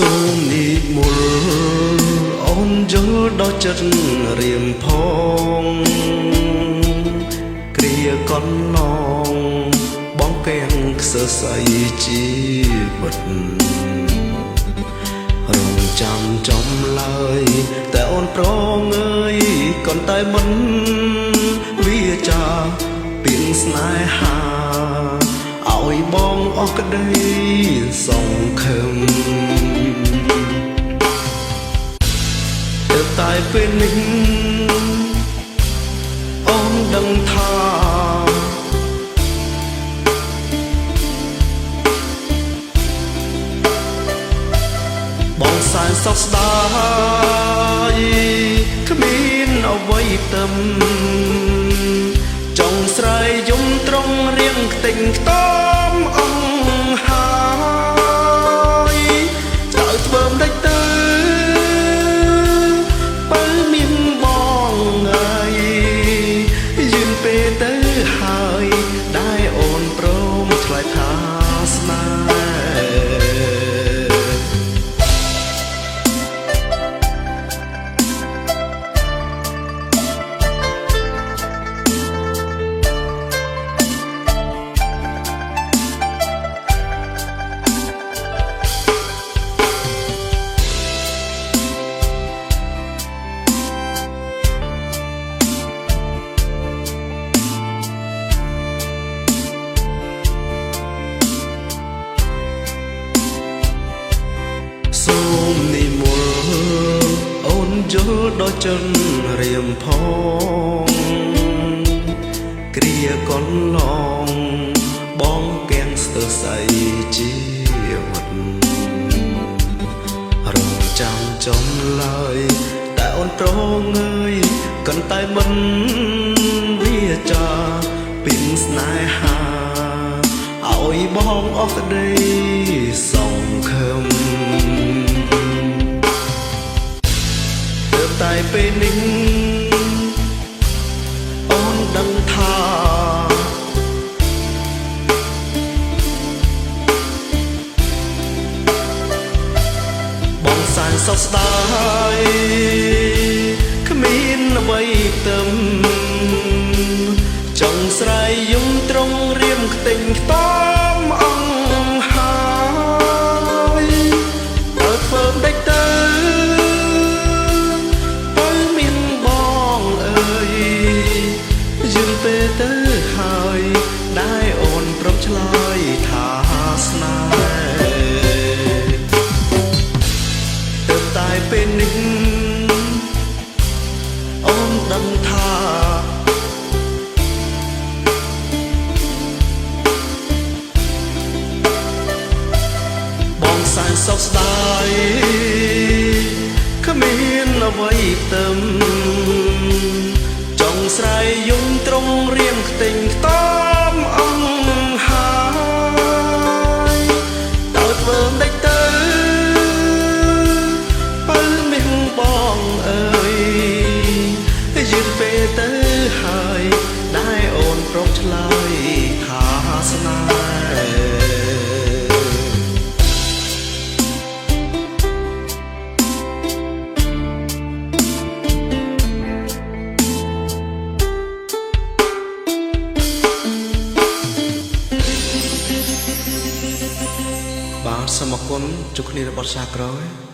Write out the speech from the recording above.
សូមនិមន្តអូនយល់ដល់ចិត្តរៀមផងគ្រាកនឡងបងកែងខ្សើស្អីជីវិតរងចាំចំឡើយតែអូនប្រងអើយកនតែមិនវាចាពីងស្នេហាឲ្យបងអស់ក្តីសង្ឃឹមតែពេលនេះអូនដឹងថាបងសែនសោកស្ដាយគ្មានអ្វីទឹមចង់ស្រែកយំត្រង់រៀងខ្ទេញខ្ទាំអង្ហើយតើធ្វើមិនដេចទៅទៅហើយដែលអូនព្រមឆ្លើយថាស្នេហ៍សូមនិមន្តអូនយល់ដល់ចិត្តរៀមផងគ្រាកនឡងបងកែងស្ទើស្អីជីវិតរងចាំចំឡើយតែអូនប្រងអើយកនតែមិនវាចាពីងស្នេហាឲ្យបងអស់ក្តីសង្ឃឹមតែពេលនេះអូនដឹងថាបងសែនសោកស្ដាយគ្មានអ្វីទឹមចង់ស្រែកយំត្រង់រៀមខ្ទេញខ្ទាំអង្ហើយតើធ្វើមិនដេចទៅពេលទៅហើយដែលអូនព្រមឆ្លើយថាស្នេហ៍ទៅតែពេលនេះអូនដឹងថាបងសែនសោកស្ដាយគ្មានអ្វីទឹមចង់ស្រែកយំត្រង់រៀងខ្ទេញខ្ទាំអង្ហើយតើធ្វើមិនដេចទៅបើមានបងអើយយឺនពេលទៅហើយដែលអូនព្រមឆ្លើយថាស្នេហ៍បាទសូមអរគុណជួបគ្នានៅបទសាក្រោយ